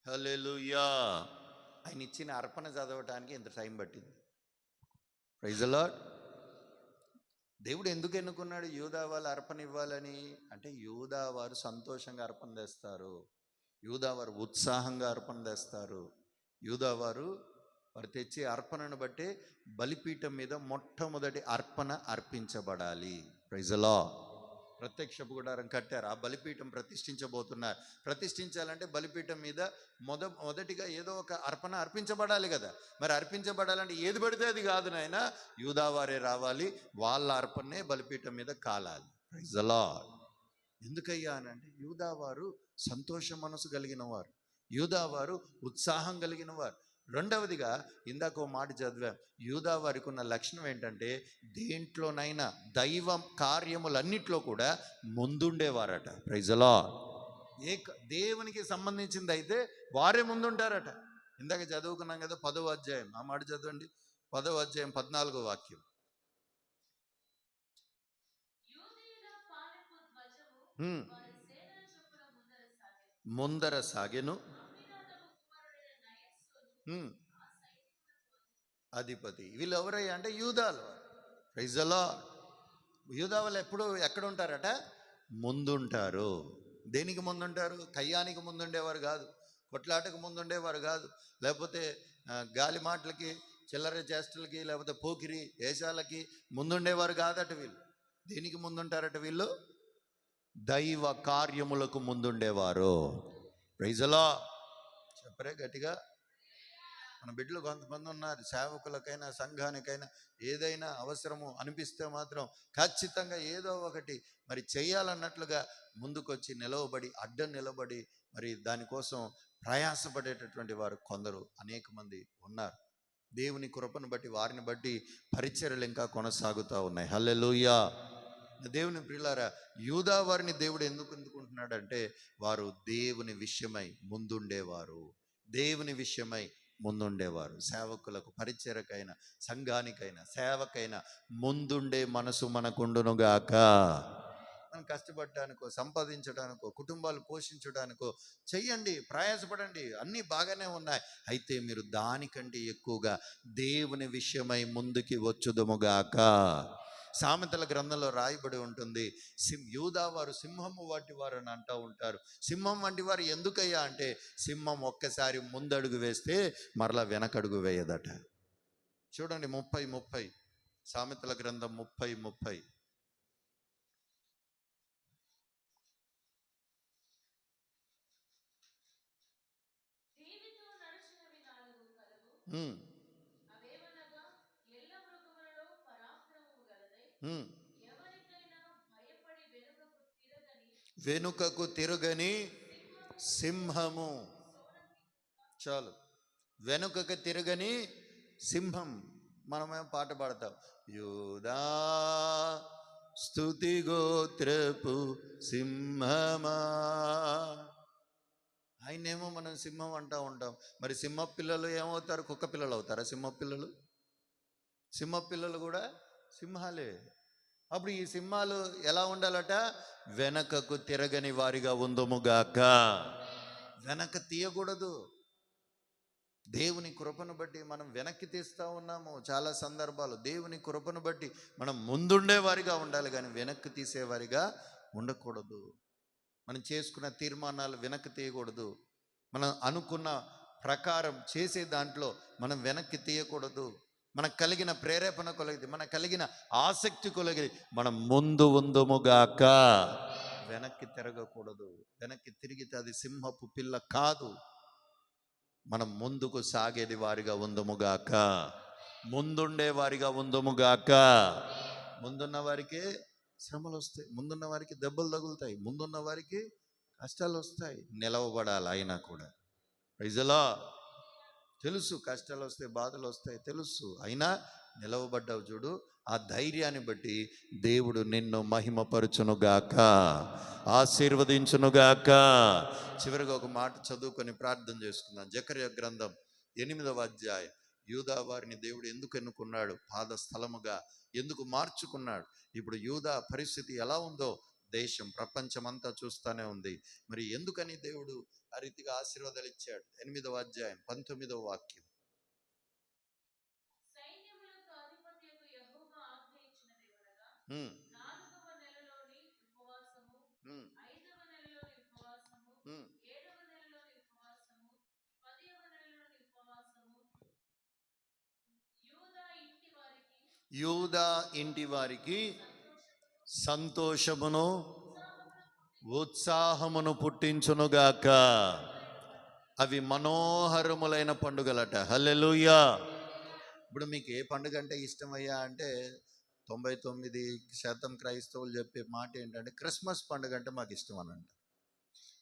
హల్లెలూయా. ఆయన ఇచ్చిన అర్పణ చదవటానికి ఎంత టైం పట్టింది? Praise the lord. దేవుడు ఎందుకు ఎన్నుకున్నాడు యూదా వాళ్ళు అర్పణ ఇవ్వాలని అంటే, యూదా వారు సంతోషంగా అర్పణ తెస్తారు, యూదా వారు ఉత్సాహంగా అర్పణ తెస్తారు, యూదా వారు తెచ్చే అర్పణను బట్టి బలిపీఠం మీద మొట్టమొదటి అర్పణ అర్పించబడాలి. Praise the lord. ప్రత్యక్షపు గుడారం కట్టారు, ఆ బలిపీఠం ప్రతిష్ఠించబోతున్నారు. ప్రతిష్ఠించాలంటే బలిపీఠం మీద మొదటిగా ఏదో ఒక అర్పణ అర్పించబడాలి కదా. మరి అర్పించబడాలంటే ఏది పడితే అది కాదు నాయన, యూదావారే రావాలి, వాళ్ళ అర్పణనే బలిపీఠం మీద కాలాలి. Praise the lord. ఎందుకయ్యా అని అంటే, యూదావారు సంతోష మనసు కలిగిన వారు, యూదావారు ఉత్సాహం కలిగిన వారు. రెండవదిగా, ఇందాక ఓ మాట చదివాం, యూదా వారికి ఉన్న లక్షణం ఏంటంటే, దేంట్లోనైనా దైవ కార్యములన్నిట్లో కూడా ముందుండేవారట. Praise the lord. దేవునికి సంబంధించింది అయితే వారే ముందుంటారట. ఇందాక చదువుకున్నాం కదా 10వ అధ్యాయం, ఆ మాట చదవండి. 10వ అధ్యాయం 14వ వాక్యం. ముందర సాగెను, అధిపతి. వీళ్ళు ఎవరయ్యా అంటే యూదాలు. Praise the lord. యూదా వాళ్ళు ఎప్పుడు ఎక్కడ ఉంటారట? ముందుంటారు. దేనికి ముందుంటారు? కయ్యానికి ముందుండేవారు కాదు, కొట్లాటకు ముందుండేవారు కాదు, లేకపోతే గాలి మాటలకి, చిల్లర చేష్టలకి, లేకపోతే పోకిరి వేషాలకి ముందుండేవారు కాదట వీళ్ళు. దేనికి ముందుంటారట వీళ్ళు? దైవ కార్యములకు ముందుండేవారు. Praise the lord. చెప్పరే గట్టిగా. మన బిడ్డలు కొంతమంది ఉన్నారు, సేవకులకైనా సంఘానికైనా ఏదైనా అవసరము అనిపిస్తే మాత్రం ఖచ్చితంగా ఏదో ఒకటి మరి చేయాలన్నట్లుగా ముందుకొచ్చి నిలవబడి, అడ్డం నిలబడి మరి దానికోసం ప్రయాసపడేటటువంటి వారు కొందరు అనేక మంది ఉన్నారు. దేవుని కృపను బట్టి వారిని బట్టి పరిచర్యలు ఇంకా కొనసాగుతూ ఉన్నాయి. హల్లెలూయా. దేవుని ప్రియులారా, యూదా వారిని దేవుడు ఎందుకు ఎందుకుంటున్నాడంటే వారు దేవుని విషయమై ముందుండేవారు. దేవుని విషయమై ముందుండేవారు. సేవకులకు, పరిచర్యకైనా, సంఘానికైనా, సేవకైనా ముందుండే మనసు మనకుండునుగాక. మనం కష్టపడటానికో, సంపాదించడానికో, కుటుంబాలు పోషించడానికో చెయ్యండి, ప్రయాసపడండి, అన్నీ బాగానే ఉన్నాయి. అయితే మీరు దానికంటే ఎక్కువగా దేవుని విషయమై ముందుకి వచ్చుదుముగాక. సామెతల గ్రంథంలో రాయబడి ఉంటుంది, యూదా వారు సింహము వంటి వారు అని అంటూ ఉంటారు. సింహం వంటి వారు ఎందుకయ్యా అంటే, సింహం ఒక్కసారి ముందడుగు వేస్తే మరలా వెనకడుగు వేయదట. చూడండి 30:30 సామెతల గ్రంథం 30:30. వెనుకకు తిరగని సింహము. చాలు, వెనుకకు తిరగని సింహం. మనమే పాట పాడతాం, యూదా స్తుతి గోత్రపు సింహమా. ఆయనేమో మనం సింహం అంటూ ఉంటాం. మరి సింహ పిల్లలు ఏమవుతారు? కుక్క పిల్లలు అవుతారా సింహ పిల్లలు? సింహ పిల్లలు కూడా సింహాలే. అప్పుడు ఈ సింహాలు ఎలా ఉండాలట? వెనకకు తిరగని వారిగా ఉందుముగాక. వెనక తీయకూడదు. దేవుని కృపను బట్టి మనం వెనక్కి తీస్తూ ఉన్నాము చాలా సందర్భాలు. దేవుని కృపను బట్టి మనం ముందుండే వారిగా ఉండాలి, కానీ వెనక్కి తీసేవారిగా ఉండకూడదు. మనం చేసుకున్న తీర్మానాలు వెనక్కి తీయకూడదు. మనం అనుకున్న ప్రకారం చేసే దాంట్లో మనం వెనక్కి తీయకూడదు. మనకు కలిగిన ప్రేరేపణ కొలది, మనకు కలిగిన ఆసక్తి కొలది మనం ముందు ఉందుముగాక. వెనక్కి తిరగకూడదు. వెనక్కి తిరిగితే అది సింహపు పిల్ల కాదు. మనం ముందుకు సాగేది వారిగా ఉందుముగాక. ముందుండే వారిగా ఉందుముగాక. ముందున్న వారికి శ్రమలు వస్తాయి, ముందున్న వారికి దెబ్బలు తగులుతాయి, ముందున్న వారికి కష్టాలు వస్తాయి. నిలవబడాలి. అయినా కూడా ప్రైజలా తెలుసు, కష్టాలు వస్తాయి, బాధలు వస్తాయి తెలుసు, అయినా నిలవబడ్డావు చూడు. ఆ ధైర్యాన్ని బట్టి దేవుడు నిన్ను మహిమపరచునుగాక, ఆశీర్వదించునుగాక. చివరిగా ఒక మాట చదువుకొని ప్రార్థన చేసుకుందాం. జకర్యా గ్రంథం 8వ అధ్యాయం. యూదా వారిని దేవుడు ఎందుకు ఎన్నుకున్నాడు? పాద స్థలముగా ఎందుకు మార్చుకున్నాడు? ఇప్పుడు యూదా పరిస్థితి ఎలా ఉందో దేశం, ప్రపంచమంతా చూస్తూనే ఉంది. మరి ఎందుకని దేవుడు ఆ రీతిగా ఆశీర్వాదాలు ఇచ్చాడు? 8వ అధ్యాయం 19వ వాక్యం. యూదా ఇంటి వారికి సంతోషమును ఉత్సాహమును పుట్టించునుగాక. అవి మనోహరములైన పండుగలట. హల్లెలూయా. ఇప్పుడు మీకు ఏ పండుగ అంటే ఇష్టమయ్యా అంటే 99% క్రైస్తవులు చెప్పే మాట ఏంటంటే క్రిస్మస్ పండుగ అంటే మాకు ఇష్టం అని అంటారు.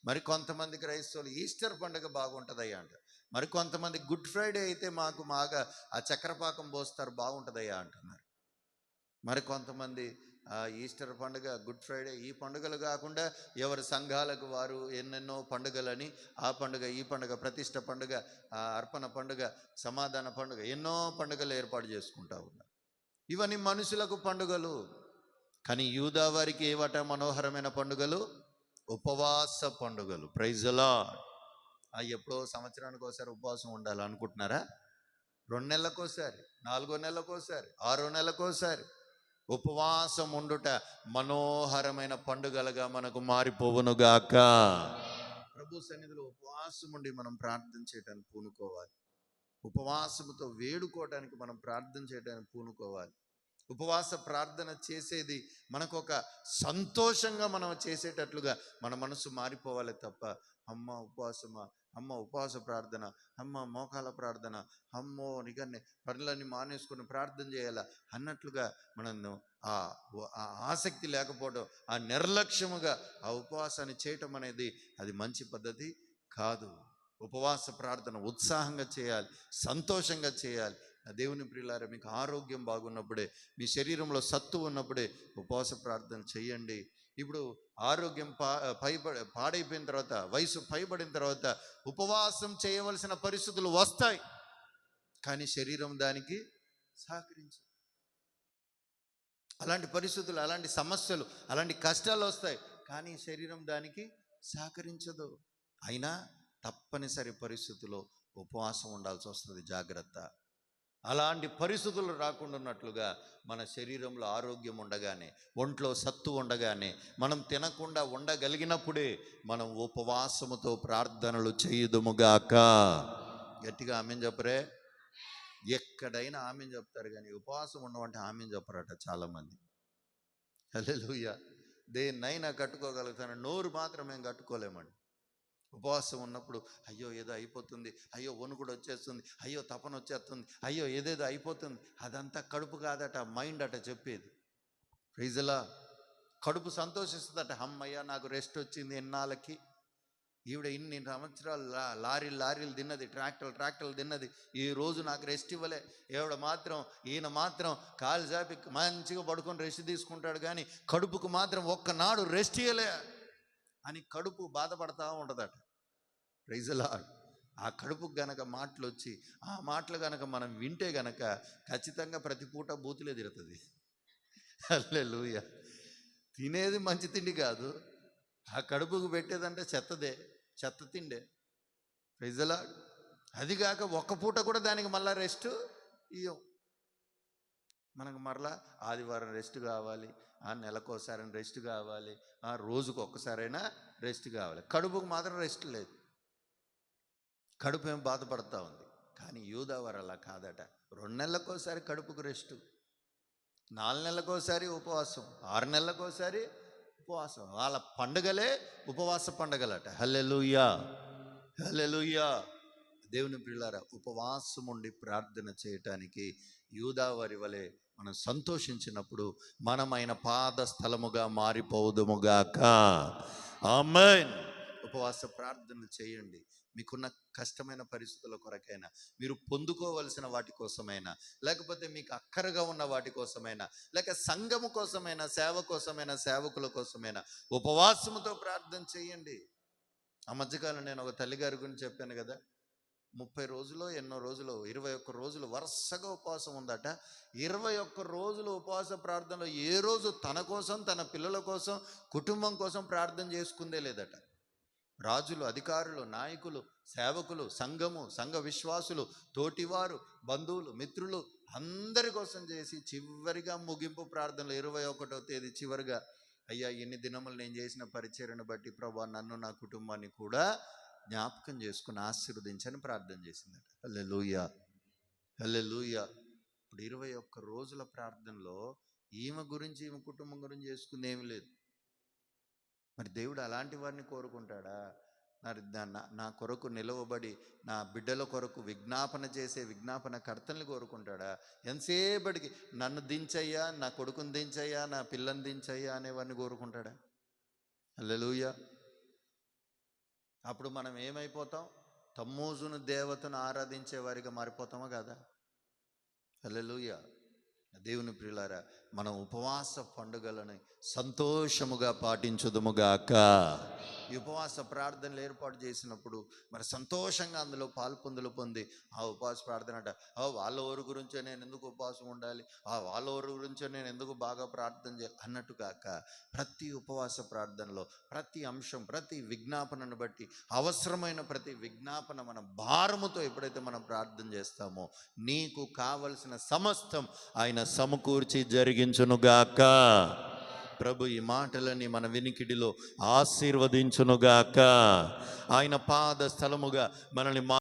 మరి కొంతమంది క్రైస్తవులు ఈస్టర్ పండుగ బాగుంటుందయ్యా అంటారు. మరి కొంతమంది గుడ్ ఫ్రైడే అయితే మాకు ఆ చక్రపాకం పోస్తారు బాగుంటుందయ్యా అంటున్నారు. మరి కొంతమంది ఈస్టర్ పండుగ, గుడ్ ఫ్రైడే, ఈ పండుగలు కాకుండా ఎవరి సంఘాలకు వారు ఎన్నెన్నో పండుగలని, ఆ పండుగ, ఈ పండుగ, ప్రతిష్ట పండుగ, అర్పణ పండుగ, సమాధాన పండుగ, ఎన్నో పండుగలు ఏర్పాటు చేసుకుంటా ఉన్నారు. ఇవన్నీ మనుషులకు పండుగలు. కానీ యూదా వారికి ఏవట మనోహరమైన పండుగలు? ఉపవాస పండుగలు. Praise the lord. ఎప్పుడో సంవత్సరానికి ఒకసారి ఉపవాసం ఉండాలి అనుకుంటున్నారా? 2 నెలలకోసారి, 4 నెలలకోసారి, 6 నెలలకోసారి ఉపవాసం ఉండుట మనోహరమైన పండుగలుగా మనకు మారిపోవునుగాక. ప్రభు సన్నిధిలో ఉపవాసం ఉండి మనం ప్రార్థన చేయడానికి పూనుకోవాలి. ఉపవాసముతో వేడుకోవడానికి మనం ప్రార్థన చేయడానికి పూనుకోవాలి. ఉపవాస ప్రార్థన చేసేది మనకు ఒక సంతోషంగా మనం చేసేటట్లుగా మన మనసు మారిపోవాలి తప్ప, అమ్మ ఉపవాసమా, అమ్మ ఉపవాస ప్రార్థన, అమ్మ మోకాల ప్రార్థన, అమ్మో నిగన్నే పనులన్నీ మానేసుకుని ప్రార్థన చేయాలా అన్నట్లుగా మనను ఆ ఆసక్తి లేకపోవడం, ఆ నిర్లక్ష్యముగా ఆ ఉపవాసాన్ని చేయటం అనేది అది మంచి పద్ధతి కాదు. ఉపవాస ప్రార్థన ఉత్సాహంగా చేయాలి, సంతోషంగా చేయాలి. దేవుని ప్రియులారా, మీకు ఆరోగ్యం బాగున్నప్పుడే, మీ శరీరంలో సత్తు ఉన్నప్పుడే ఉపవాస ప్రార్థన చేయండి. ఇప్పుడు ఆరోగ్యం పాడైపోయిన తర్వాత, వయసు పైబడిన తర్వాత ఉపవాసం చేయవలసిన పరిస్థితులు వస్తాయి, కానీ శరీరం దానికి సహకరించదు. అలాంటి పరిస్థితులు, అలాంటి సమస్యలు, అలాంటి కష్టాలు వస్తాయి, కానీ శరీరం దానికి సహకరించదు. అయినా తప్పనిసరి పరిస్థితుల్లో ఉపవాసం ఉండాల్సి వస్తుంది. జాగ్రత్త. అలాంటి పరిస్థితులు రాకుండా ఉన్నట్లుగా మన శరీరంలో ఆరోగ్యం ఉండగానే, ఒంట్లో సత్తు ఉండగానే, మనం తినకుండా ఉండగలిగినప్పుడే మనం ఉపవాసముతో ప్రార్థనలు చేయుదుముగాక. గట్టిగా ఆమెన్ చెప్పరే. ఎక్కడైనా ఆమెన్ చెప్తారు, కానీ ఉపవాసం ఉండమంటే ఆమెన్ చెప్పరట చాలామంది. హల్లెలూయా. దేన్నైనా కట్టుకోగలుగుతాను, నోరు మాత్రం మేము కట్టుకోలేమండి. ఉపవాసం ఉన్నప్పుడు అయ్యో ఏదో అయిపోతుంది, అయ్యో వణుకుడు వచ్చేస్తుంది, అయ్యో తపన వచ్చేస్తుంది, అయ్యో ఏదేదో అయిపోతుంది. అదంతా కడుపు కాదట, మైండ్ అట చెప్పేది. Praise the lord. కడుపు సంతోషిస్తుందట, అమ్మయ్య నాకు రెస్ట్ వచ్చింది ఎన్నాళ్ళకి. ఈవిడ ఇన్ని సంవత్సరాలు లారీలు తిన్నది, ట్రాక్టర్లు తిన్నది, ఈ రోజు నాకు రెస్ట్ ఇవ్వలే. ఈయన మాత్రం కాలు చాపి మంచిగా పడుకొని రెస్ట్ తీసుకుంటాడు, కానీ కడుపుకు మాత్రం ఒక్కనాడు రెస్ట్ ఇవ్వలే అని కడుపు బాధపడతా ఉంటుందట. Praise the lord. ఆ కడుపుకు గనక మాటలు వచ్చి, ఆ మాటలు గనక మనం వింటే గనక ఖచ్చితంగా ప్రతి పూట బూతులే తిరుగుతుంది. హల్లెలూయా. తినేది మంచి తిండి కాదు, ఆ కడుపుకు పెట్టేదంటే చెత్త తిండే. Praise the lord. అది కాక ఒక్క పూట కూడా దానికి మళ్ళా రెస్ట్ ఇయ్యం. మనకు మరలా ఆదివారం రెస్ట్ కావాలి, నెలకోసారి రెస్ట్ కావాలి, రోజుకు ఒక్కసారైనా రెస్ట్ కావాలి. కడుపుకు మాత్రం రెస్ట్ లేదు. కడుపు ఏం బాధపడతా ఉంది. కానీ యూదావారు అలా కాదట. 2 నెలలకోసారి కడుపుకు రెస్టు, 4 నెలలకోసారి ఉపవాసం, 6 నెలలకోసారి ఉపవాసం. వాళ్ళ పండుగలే ఉపవాస పండుగలట. హల్లెలూయా, హల్లెలూయా. దేవుని ప్రియులారా, ఉపవాసం ఉండి ప్రార్థన చేయటానికి యూదావారి వలె మనం సంతోషించినప్పుడు మనమైన పాద స్థలముగా మారిపోదుముగాక. ఆమేన్. ఉపవాస ప్రార్థన చేయండి. మీకున్న కష్టమైన పరిస్థితుల కొరకైనా, మీరు పొందుకోవలసిన వాటి కోసమైనా, లేకపోతే మీకు అక్కరగా ఉన్న వాటి కోసమైనా, లేక సంఘము కోసమైనా, సేవ కోసమైనా, సేవకుల కోసమైనా ఉపవాసముతో ప్రార్థన చేయండి. ఆ మధ్యకాలం నేను ఒక తల్లిగారి గురించి చెప్పాను కదా, 30 రోజులు ఎన్నో రోజులు, 21 రోజులు వరుసగా ఉపవాసం ఉందట. 21 రోజులు ఉపవాస ప్రార్థనలో ఏ రోజు తన కోసం, తన పిల్లల కోసం, కుటుంబం కోసం ప్రార్థన చేసుకుందే లేదట. రాజులు, అధికారులు, నాయకులు, సేవకులు, సంఘము, సంఘ విశ్వాసులు, తోటివారు, బంధువులు, మిత్రులు అందరి కోసం చేసి చివరిగా ముగింపు ప్రార్థనలు 21వ తేదీ చివరిగా, అయ్యా ఎన్ని దినములు నేను చేసిన పరిచర్యను బట్టి ప్రభువా నన్ను నా కుటుంబాన్ని కూడా జ్ఞాపకం చేసుకుని ఆశీర్వదించని ప్రార్థన చేసిందట. హల్లెలూయా, హల్లెలూయా. ఇప్పుడు 21 రోజుల ప్రార్థనలో ఈమె గురించి, ఈమె కుటుంబం గురించి చేసుకుంది ఏమి లేదు. మరి దేవుడు అలాంటి వారిని కోరుకుంటాడా? నా కొరకు నిలవబడి నా బిడ్డల కొరకు విజ్ఞాపన చేసే విజ్ఞాపన కర్తల్ని కోరుకుంటాడా? ఎంతసేపటికి నన్ను దించయ్యా, నా కొడుకుని దించయ్యా, నా పిల్లని దించయ్యా అనేవాడిని కోరుకుంటాడా? హల్లెలూయా. అప్పుడు మనం ఏమైపోతాం? తమ్మూజును దేవతను ఆరాధించే వారిగా మారిపోతామా కదా? హల్లెలూయా. దేవుని ప్రియులారా, మనం ఉపవాస పండుగలని సంతోషముగా పాటించుదుముగాక. ఈ ఉపవాస ప్రార్థనలు ఏర్పాటు చేసినప్పుడు మరి సంతోషంగా అందులో పాల్పొందులు పొంది, ఆ ఉపవాస ప్రార్థన అంట, వాళ్ళ ఊరు గురించే నేను ఎందుకు ఉపవాసం ఉండాలి, వాళ్ళ ఊరు గురించే నేను ఎందుకు బాగా ప్రార్థన చేయాలి అన్నట్టు కాక, ప్రతి ఉపవాస ప్రార్థనలో ప్రతి అంశం, ప్రతి విజ్ఞాపనను బట్టి అవసరమైన ప్రతి విజ్ఞాపన మన భారముతో ఎప్పుడైతే మనం ప్రార్థన చేస్తామో, నీకు కావలసిన సమస్తం ఆయన సమకూర్చి జరిగించునుగాక. ప్రభు ఈ మాటలని మన వినికిడిలో ఆశీర్వదించునుగాక. ఆయన పాద స్థలముగా మనల్ని